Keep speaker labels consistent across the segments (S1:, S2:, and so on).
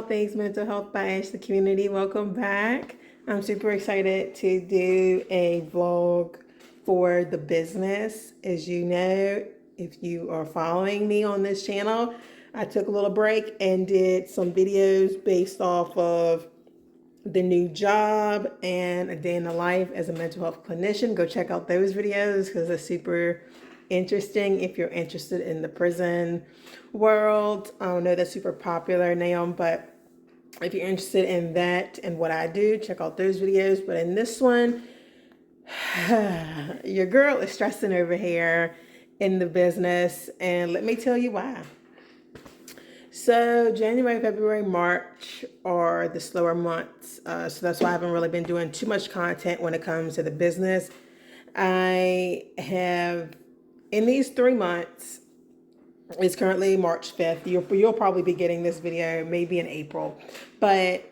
S1: Things Mental Health by Ashley community. Welcome back. I'm super excited to do a vlog for the business. As you know, if you are following me on this channel, I took a little break and did some videos based off of the new job and a day in the life as a mental health clinician. Go check out those videos because they're super interesting if you're interested in the prison world. I know that's super popular now, but if you're interested in that and what I do, check out those videos. But in this one, your girl is stressing over here in the business, and let me tell you why. So January, February, March are the slower months. So that's why I haven't really been doing too much content when it comes to the business. I have, in these 3 months, it's currently March 5th. You'll probably be getting this video maybe in April. But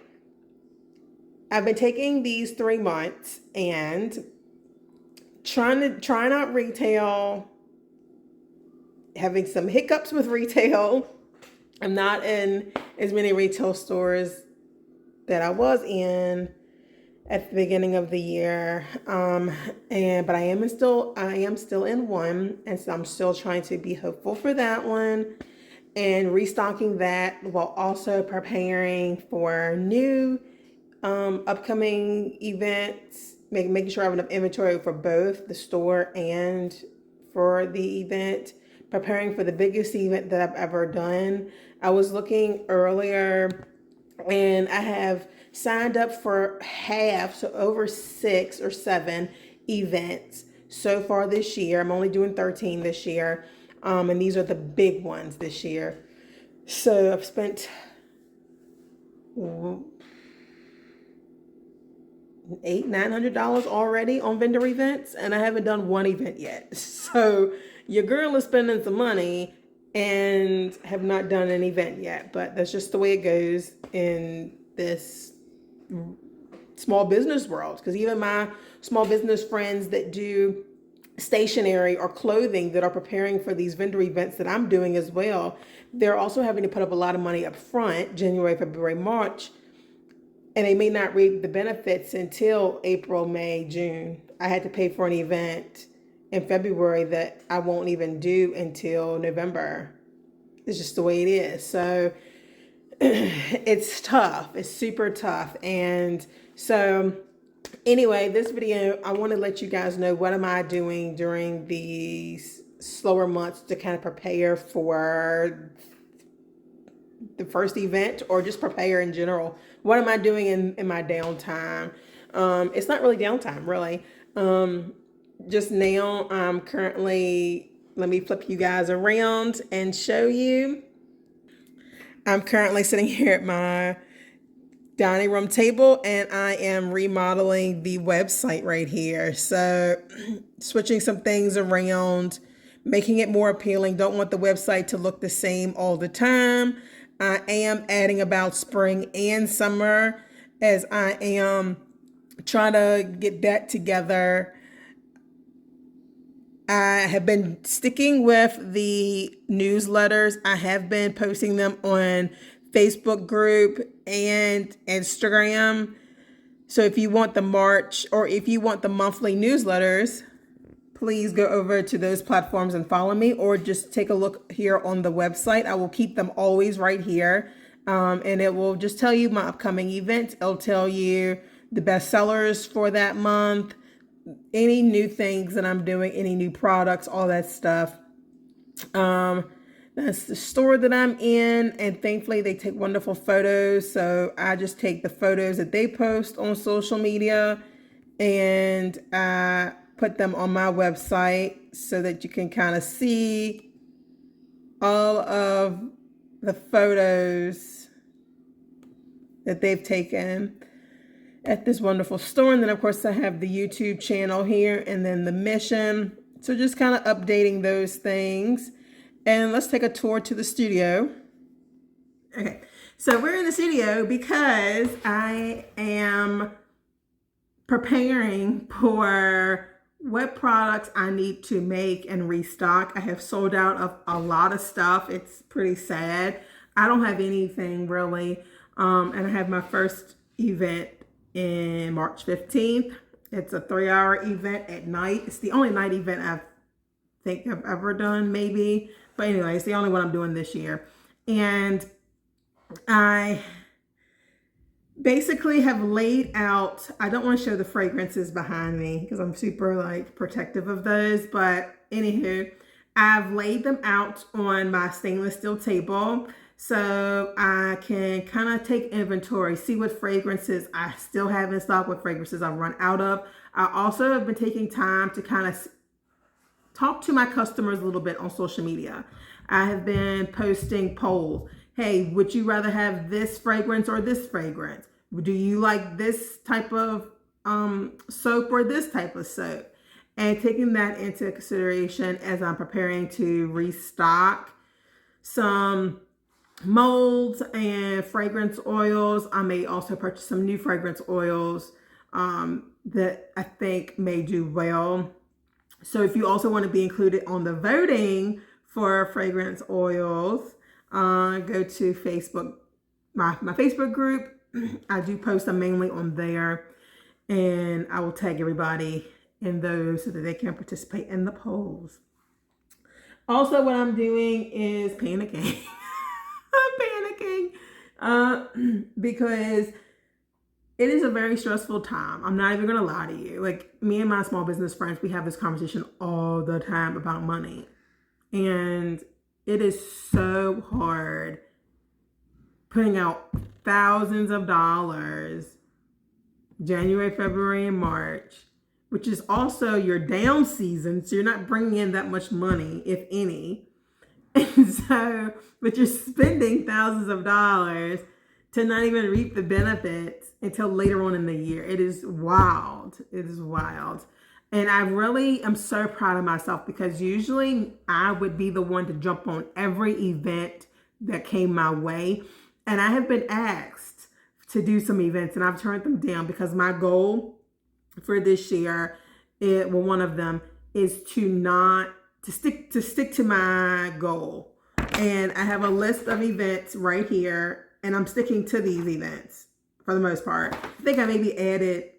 S1: I've been taking these 3 months and trying out retail, having some hiccups with retail. I'm not in as many retail stores that I was in at the beginning of the year, but I am still in one, and so I'm still trying to be hopeful for that one and restocking that while also preparing for new upcoming events, making sure I have enough inventory for both the store and for the event, preparing for the biggest event that I've ever done. I was looking earlier and I have signed up for half, so over 6 or 7 events so far this year. I'm only doing 13 this year. And these are the big ones this year. So I've spent $800-900 already on vendor events, and I haven't done one event yet. So your girl is spending some money and have not done an event yet, but that's just the way it goes in this small business world. Because even my small business friends that do stationery or clothing that are preparing for these vendor events that I'm doing as well, they're also having to put up a lot of money up front, January, February, March, and they may not reap the benefits until April, May, June. I had to pay for an event in February that I won't even do until November. It's just the way it is. So it's tough. It's super tough. And so anyway, this video, I want to let you guys know what am I doing during these slower months to kind of prepare for the first event, or just prepare in general. What am I doing in my downtime? It's not really downtime, really. Just now, I'm currently, let me flip you guys around and show you. I'm currently sitting here at my dining room table, and I am remodeling the website right here. So switching some things around, making it more appealing. Don't want the website to look the same all the time. I am adding about spring and summer as I am trying to get that together. I have been sticking with the newsletters. I have been posting them on Facebook group and Instagram. So if you want the March, or if you want the monthly newsletters, please go over to those platforms and follow me, or just take a look here on the website. I will keep them always right here. And it will just tell you my upcoming events. It'll tell you the best sellers for that month, any new things that I'm doing, any new products, all that stuff. That's the store that I'm in, and thankfully they take wonderful photos. So I just take the photos that they post on social media and I put them on my website so that you can kind of see all of the photos that they've taken at this wonderful store. And then of course I have the YouTube channel here, and then the mission. So just kind of updating those things. And let's take a tour to the studio. Okay, so we're in the studio because I am preparing for what products I need to make and restock. I have sold out of a lot of stuff. It's pretty sad. I don't have anything really And I have my first event in March 15th. It's a 3-hour event at night. It's the only night event I think I've ever done, maybe. But anyway, it's the only one I'm doing this year. And I basically have laid out, I don't want to show the fragrances behind me because I'm super like protective of those. But anywho, I've laid them out on my stainless steel table so I can kind of take inventory, see what fragrances I still have in stock, what fragrances I've run out of. I also have been taking time to kind of talk to my customers a little bit on social media. I have been posting polls. Hey, would you rather have this fragrance or this fragrance? Do you like this type of soap or this type of soap? And taking that into consideration as I'm preparing to restock some molds and fragrance oils. I may also purchase some new fragrance oils that I think may do well. So if you also want to be included on the voting for fragrance oils, go to Facebook, my Facebook group. I do post them mainly on there, and I will tag everybody in those so that they can participate in the polls. Also, what I'm doing is panicking. I'm panicking because it is a very stressful time. I'm not even going to lie to you. Like, me and my small business friends, we have this conversation all the time about money. And it is so hard putting out thousands of dollars January, February, and March, which is also your down season. So you're not bringing in that much money, if any. And so, but you're spending thousands of dollars to not even reap the benefits until later on in the year. It is wild. It is wild. And I really am so proud of myself because usually I would be the one to jump on every event that came my way. And I have been asked to do some events and I've turned them down because my goal for this year, one of them is to stick to my goal. And I have a list of events right here and I'm sticking to these events for the most part. I think I maybe added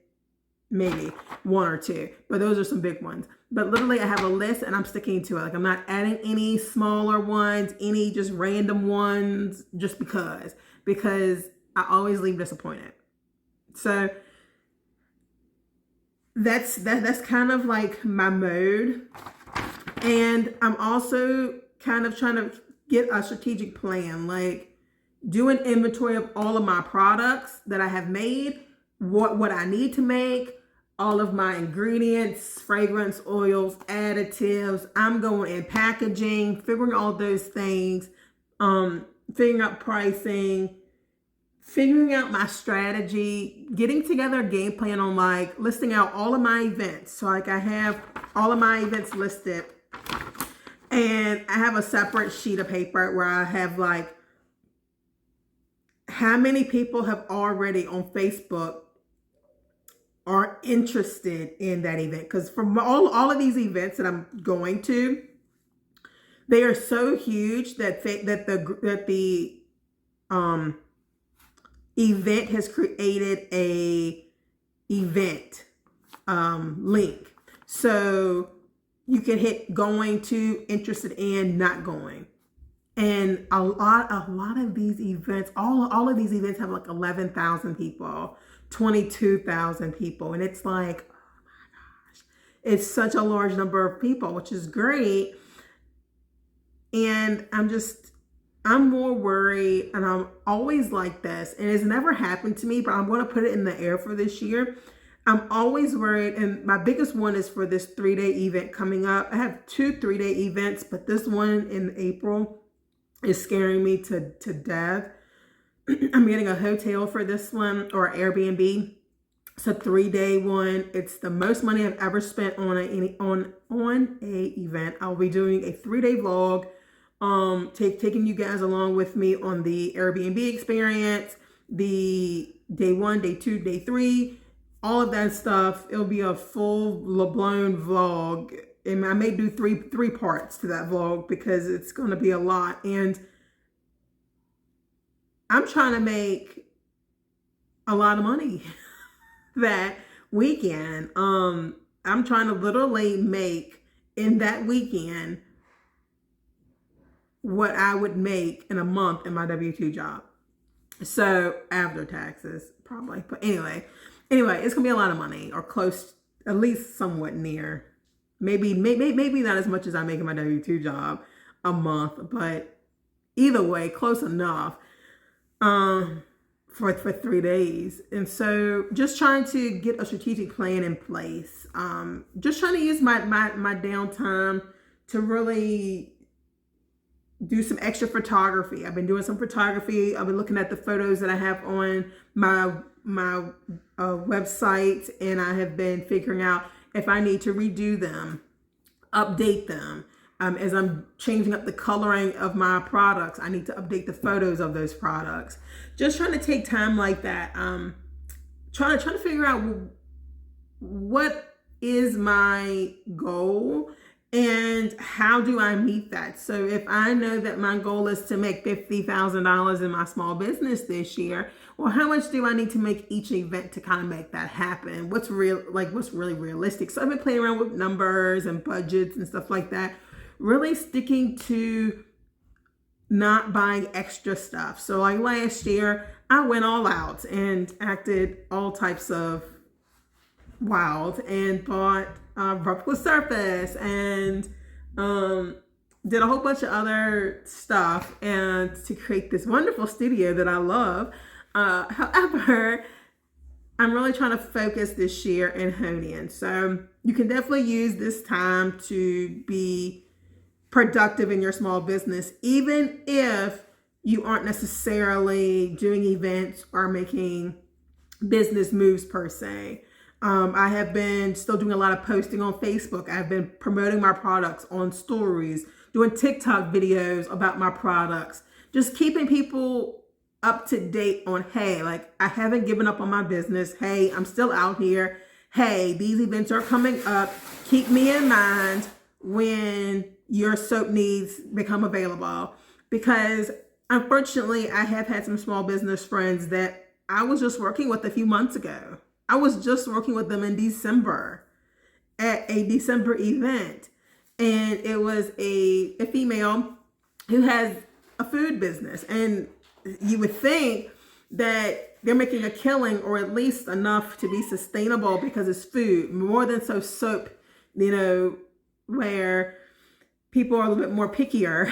S1: maybe one or two, but those are some big ones. But literally I have a list and I'm sticking to it. Like, I'm not adding any smaller ones, any just random ones just because I always leave disappointed. So that's kind of like my mode. And I'm also kind of trying to get a strategic plan, like do an inventory of all of my products that I have made, what I need to make, all of my ingredients, fragrance oils, additives. I'm going in packaging, figuring all those things, figuring out pricing, figuring out my strategy, getting together a game plan on like listing out all of my events. So like I have all of my events listed and I have a separate sheet of paper where I have like how many people have already on Facebook are interested in that event. Because from all of these events that I'm going to, they are so huge that the event has created a event link. So you can hit going to, interested in, not going. And a lot of these events, all of these events have like 11,000 people, 22,000 people. And it's like, oh my gosh, it's such a large number of people, which is great. And I'm more worried, and I'm always like this, and it's never happened to me, but I'm going to put it in the air for this year. I'm always worried, and my biggest one is for this 3-day event coming up. I have 2 3-day events, but this one in April is scaring me to death. I'm getting a hotel for this one, or Airbnb. It's a 3-day one. It's the most money I've ever spent on a event. I'll be doing a 3-day vlog, taking you guys along with me on the Airbnb experience, the day 1, day 2, day 3, all of that stuff. It'll be a full-blown vlog. And I may do three parts to that vlog because it's going to be a lot. And I'm trying to make a lot of money that weekend. I'm trying to literally make in that weekend what I would make in a month in my W-2 job. So after taxes, probably. But anyway, it's gonna be a lot of money, or close, at least somewhat near. Maybe not as much as I make in my W-2 job a month, but either way, close enough. For 3 days. And so just trying to get a strategic plan in place. Just trying to use my downtime to really do some extra photography. I've been doing some photography. I've been looking at the photos that I have on my website, and I have been figuring out if I need to redo them, update them. As I'm changing up the coloring of my products, I need to update the photos of those products. Just trying to take time like that. Trying to figure out what is my goal and how do I meet that. So if I know that my goal is to make $50,000 in my small business this year, well, how much do I need to make each event to kind of make that happen? What's really realistic? So I've been playing around with numbers and budgets and stuff like that. Really sticking to not buying extra stuff. So like last year, I went all out and acted all types of wild and bought vertical surface and did a whole bunch of other stuff and to create this wonderful studio that I love. However, I'm really trying to focus this year and hone in. So you can definitely use this time to be productive in your small business, even if you aren't necessarily doing events or making business moves per se. I have been still doing a lot of posting on Facebook. I've been promoting my products on stories, doing TikTok videos about my products, just keeping people up to date on, hey, like I haven't given up on my business. Hey, I'm still out here. Hey, these events are coming up. Keep me in mind when your soap needs become available, because unfortunately I have had some small business friends that I was just working with a few months ago. I was just working with them in December at a December event, and it was a female who has a food business, and you would think that they're making a killing or at least enough to be sustainable because it's food, more than so soap, where people are a little bit more pickier,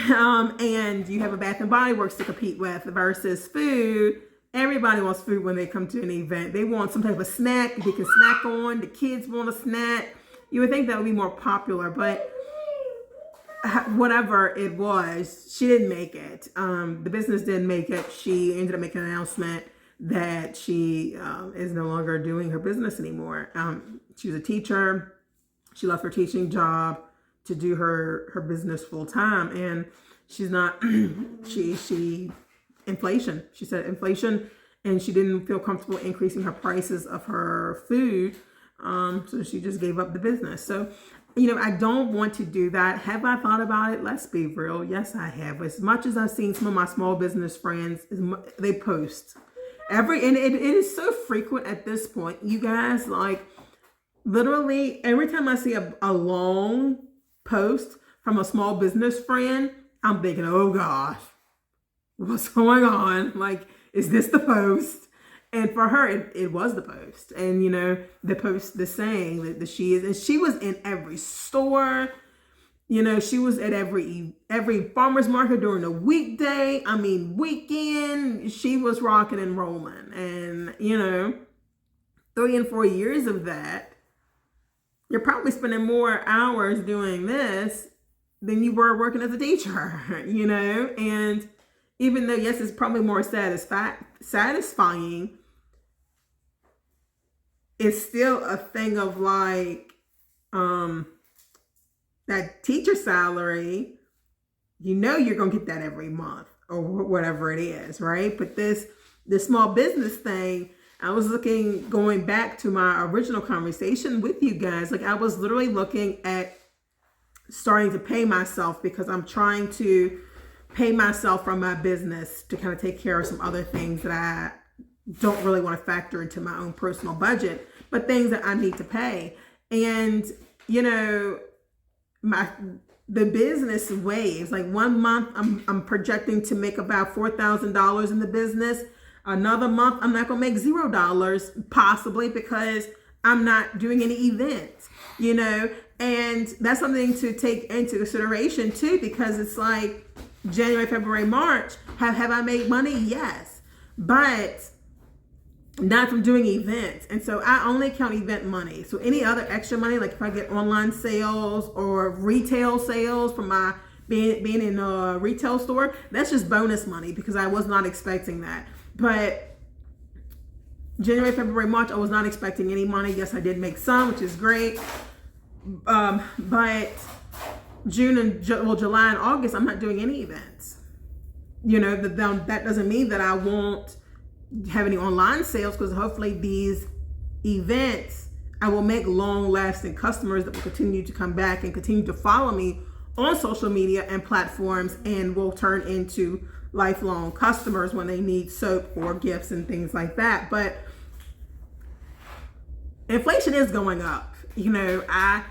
S1: and you have a Bath and Body Works to compete with versus food. Everybody wants food when they come to an event. They want some type of snack they can snack on. The kids want a snack. You would think that would be more popular, but whatever it was, she didn't make it. The business didn't make it. She ended up making an announcement that she is no longer doing her business anymore. She was a teacher. She left her teaching job to do her business full time, and she's not. Inflation. She said inflation, and she didn't feel comfortable increasing her prices of her food, so she just gave up the business. So, I don't want to do that. Have I thought about it? Let's be real. Yes, I have. As much as I've seen some of my small business friends, they post and it is so frequent at this point, you guys. Like literally every time I see a long post from a small business friend, I'm thinking, oh gosh, what's going on? Like, is this the post? And for her, it was the post. And, the post, the saying that she is, and she was in every store. She was at every farmer's market during the weekday. I mean, weekend, she was rocking and rolling. And, 3 and 4 years of that, you're probably spending more hours doing this than you were working as a teacher, and even though, yes, it's probably more satisfying, it's still a thing of like, that teacher salary, you're going to get that every month or whatever it is, right? But this small business thing, I was going back to my original conversation with you guys, like I was literally looking at starting to pay myself because I'm trying to pay myself from my business to kind of take care of some other things that I don't really want to factor into my own personal budget, but things that I need to pay. And, you know, the business waves. Like one month I'm projecting to make about $4,000 in the business. Another month I'm not gonna make $0, possibly because I'm not doing any events, you know. And that's something to take into consideration too, because it's like January, February, March. Have I made money? Yes, but not from doing events. And so I only count event money. So any other extra money, like if I get online sales or retail sales from my being in a retail store, that's just bonus money because I was not expecting that. But January, February, March, I was not expecting any money. Yes, I did make some, which is great. But June and July and August, I'm not doing any events. You know, that doesn't mean that I won't have any online sales, because hopefully these events I will make long-lasting customers that will continue to come back and continue to follow me on social media and platforms, and will turn into lifelong customers when they need soap or gifts and things like that. But inflation is going up. You know, I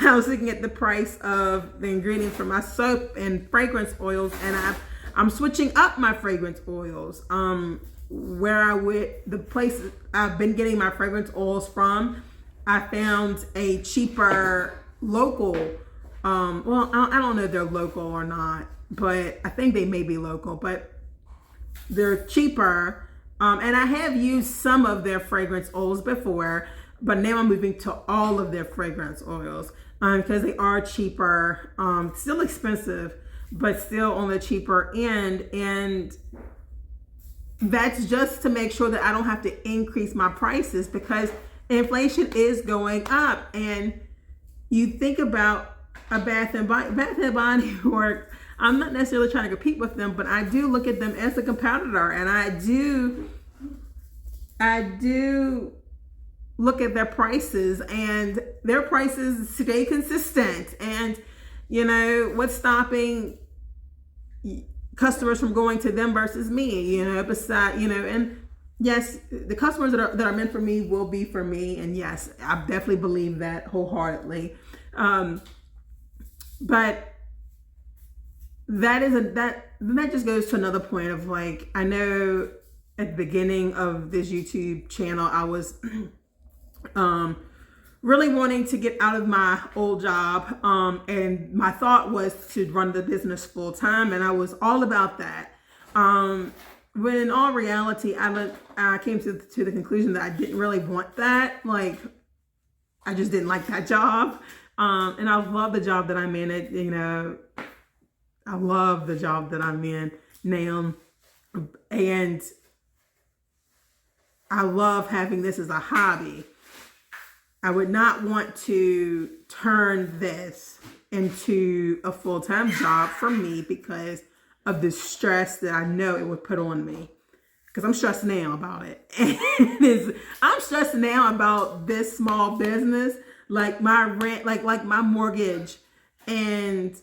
S1: was looking at the price of the ingredients for my soap and fragrance oils, and I'm switching up my fragrance oils. The place I've been getting my fragrance oils from, I found a cheaper local, well, I don't know if they're local or not, but I think they may be local, but they're cheaper. And I have used some of their fragrance oils before, but now I'm moving to all of their fragrance oils, because they are cheaper, still expensive, but still on the cheaper end. And that's just to make sure that I don't have to increase my prices, because inflation is going up. And you think about a Bath and Body Works, I'm not necessarily trying to compete with them, but I do look at them as a competitor, and I do look at their prices, and their prices stay consistent. And you know, what's stopping customers from going to them versus me? You know, besides, you know, and yes, the customers that are meant for me will be for me, and yes, I definitely believe that wholeheartedly. But that just goes to another point of, like, I know at the beginning of this YouTube channel, I was really wanting to get out of my old job, and my thought was to run the business full time, and I was all about that. When in all reality, I came to the conclusion that I didn't really want that. Like, I just didn't like that job, and I love the job that I'm in. I love the job that I'm in now, and I love having this as a hobby. I would not want to turn this into a full-time job for me because of the stress that I know it would put on me. Because I'm stressed now about it. And I'm stressed now about this small business, like my rent, like my mortgage, and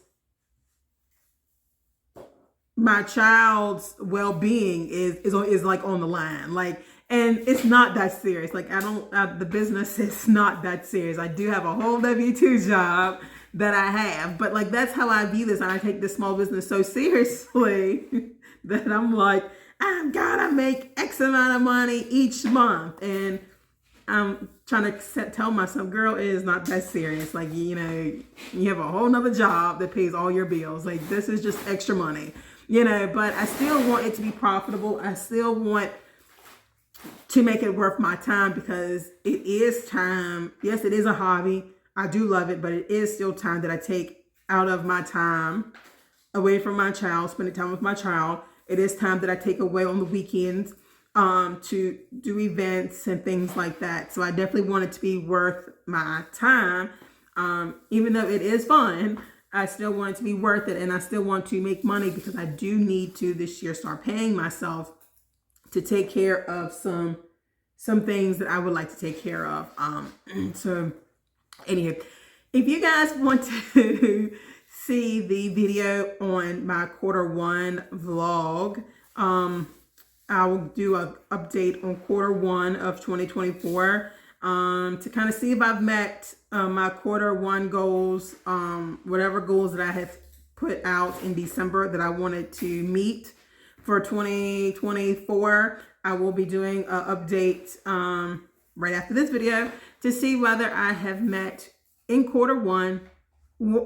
S1: my child's well-being is like on the line. Like, and it's not that serious. Like, the business is not that serious. I do have a whole W-2 job that I have, but like, that's how I view this. And I take this small business so seriously that I'm like, I've got to make X amount of money each month. And I'm trying to tell myself, girl, it is not that serious. Like, you know, you have a whole nother job that pays all your bills. Like, this is just extra money, you know, but I still want it to be profitable. I still want to make it worth my time, because it is time. Yes, it is a hobby. I do love it, but it is still time that I take out of my time away from my child, spending time with my child. It is time that I take away on the weekends to do events and things like that. So I definitely want it to be worth my time. Even though it is fun, I still want it to be worth it. And I still want to make money, because I do need to this year start paying myself to take care of some things that I would like to take care of. So anyway, if you guys want to see the video on my quarter 1 vlog. I will do an update on quarter 1 of 2024 to kind of see if I've met my quarter 1 goals, whatever goals that I have put out in December that I wanted to meet for 2024. I will be doing an update right after this video to see whether I have met in quarter 1,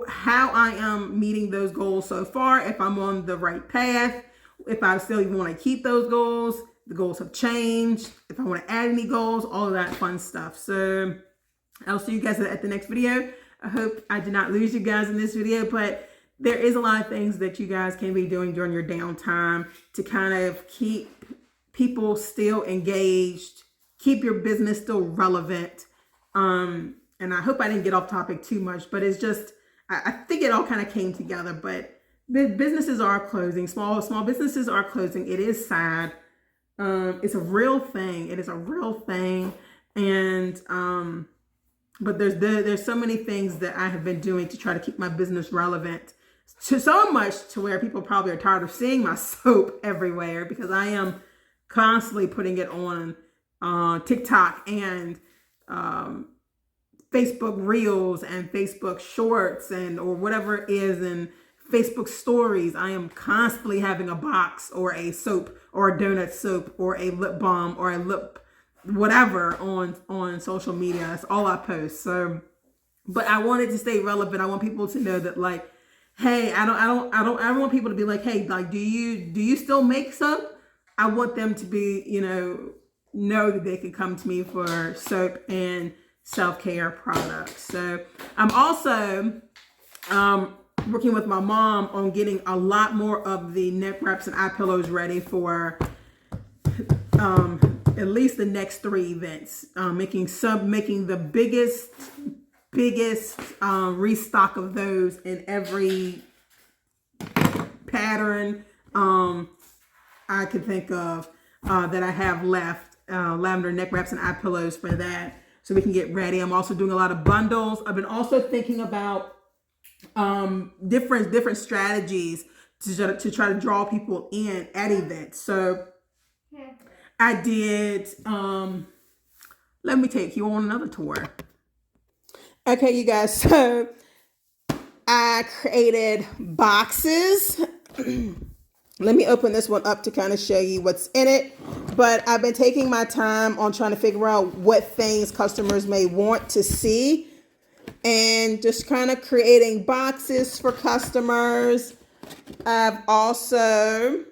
S1: how I am meeting those goals so far, if I'm on the right path, if I still even want to keep those goals, the goals have changed, if I want to add any goals, all of that fun stuff. So I'll see you guys at the next video. I hope I did not lose you guys in this video, but there is a lot of things that you guys can be doing during your downtime to kind of keep people still engaged, keep your business still relevant. And I hope I didn't get off topic too much, but it's just, I think it all kind of came together. But businesses are closing, small businesses are closing. It is sad. It's a real thing. It is a real thing. And but there's so many things that I have been doing to try to keep my business relevant, to so much to where people probably are tired of seeing my soap everywhere, because I am constantly putting it on TikTok and Facebook Reels and Facebook Shorts and or whatever it is, and Facebook Stories. I am constantly having a box or a soap or a donut soap or a lip balm or a lip whatever on social media. That's all I post. So, but I wanted to stay relevant. I want people to know that, like, hey, I don't want people to be like, hey, like, do you still make soap? I want them to be, know that they can come to me for soap and self-care products. So I'm also working with my mom on getting a lot more of the neck wraps and eye pillows ready for at least the next 3 events. Making the biggest restock of those in every pattern I could think of that I have left. Lavender neck wraps and eye pillows for that, so we can get ready. I'm also doing a lot of bundles. I've been also thinking about different strategies to try to draw people in at events. So I did, let me take you on another tour. Okay, you guys, so I created boxes. Let me open this one up to kind of show you what's in it. But I've been taking my time on trying to figure out what things customers may want to see, and just kind of creating boxes for customers. I've also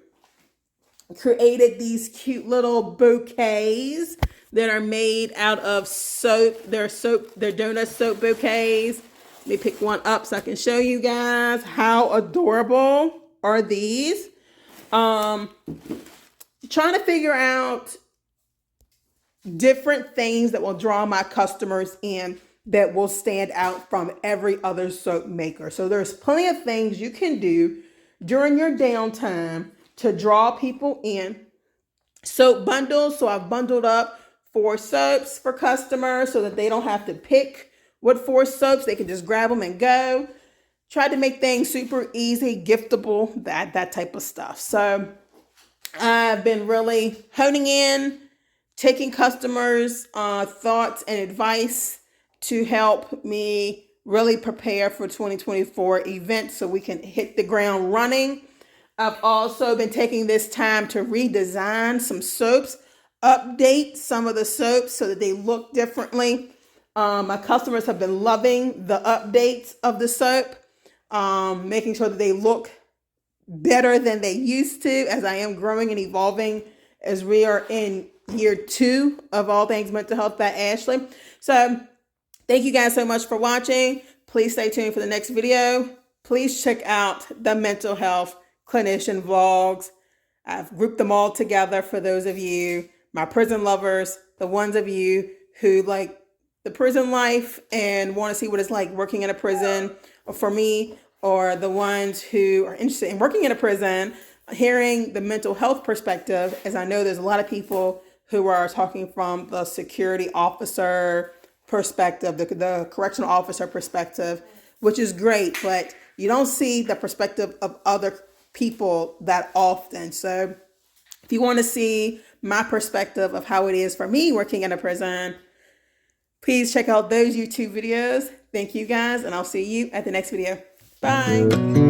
S1: created these cute little bouquets that are made out of soap. They're donut soap bouquets. Let me pick one up so I can show you guys how adorable are these. Trying to figure out different things that will draw my customers in, that will stand out from every other soap maker. So there's plenty of things you can do during your downtime to draw people in. Soap bundles. So I've bundled up 4 soaps for customers so that they don't have to pick what 4 soaps. They can just grab them and go. Try to make things super easy, giftable, that type of stuff. So I've been really honing in, taking customers' thoughts and advice to help me really prepare for 2024 events so we can hit the ground running. I've also been taking this time to redesign some soaps, update some of the soaps so that they look differently. My customers have been loving the updates of the soap, making sure that they look better than they used to, as I am growing and evolving as we are in year 2 of All Things Mental Health by Ashley. So thank you guys so much for watching. Please stay tuned for the next video. Please check out the mental health clinician vlogs. I've grouped them all together for those of you, my prison lovers, the ones of you who like the prison life and want to see what it's like working in a prison, or for me, or the ones who are interested in working in a prison, hearing the mental health perspective, as I know there's a lot of people who are talking from the security officer perspective, the correctional officer perspective, which is great. But You don't see the perspective of other people that often. So if you want to see my perspective of how it is for me working in a prison, please check out those YouTube videos. Thank you guys, and I'll see you at the next video. Bye.